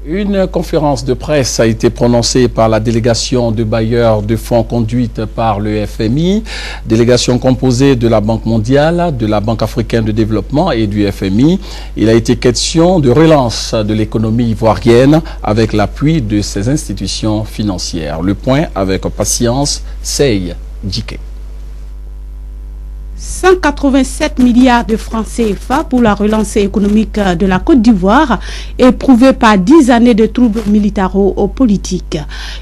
Une conférence de presse a été prononcée par la délégation de bailleurs de fonds conduite par le FMI, délégation composée de la Banque mondiale, de la Banque africaine de développement et du FMI. Il a été question de relance de l'économie ivoirienne avec l'appui de ces institutions financières. Le point avec Patience Sey Djike. 187 milliards de francs CFA pour la relance économique de la Côte d'Ivoire, éprouvée par 10 années de troubles militaro-politiques.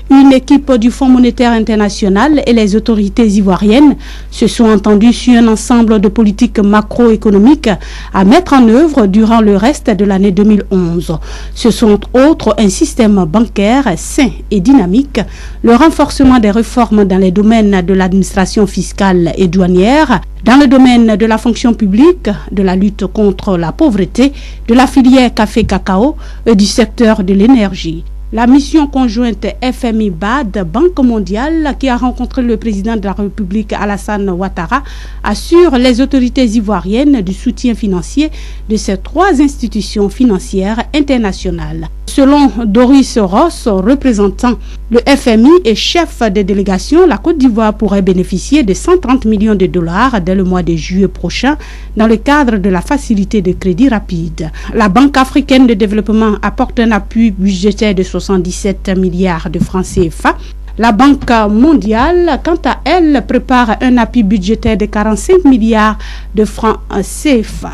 Une équipe du Fonds monétaire international et les autorités ivoiriennes se sont entendues sur un ensemble de politiques macroéconomiques à mettre en œuvre durant le reste de l'année 2011. Ce sont entre autres un système bancaire sain et dynamique, le renforcement des réformes dans les domaines de l'administration fiscale et douanière, dans le domaine de la fonction publique, de la lutte contre la pauvreté, de la filière café-cacao et du secteur de l'énergie. La mission conjointe FMI-BAD, Banque mondiale, qui a rencontré le président de la République Alassane Ouattara, assure les autorités ivoiriennes du soutien financier de ces trois institutions financières internationales. Selon Doris Ross, représentant le FMI et chef de délégation, la Côte d'Ivoire pourrait bénéficier de 130 millions de dollars dès le mois de juillet prochain dans le cadre de la facilité de crédit rapide. La Banque africaine de développement apporte un appui budgétaire de 77 milliards de francs CFA. La Banque mondiale, quant à elle, prépare un appui budgétaire de 45 milliards de francs CFA.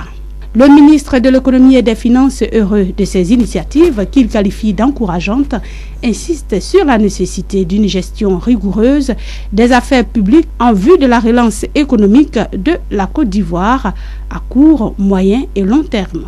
Le ministre de l'économie et des finances, heureux de ces initiatives qu'il qualifie d'encourageantes, insiste sur la nécessité d'une gestion rigoureuse des affaires publiques en vue de la relance économique de la Côte d'Ivoire à court, moyen et long terme.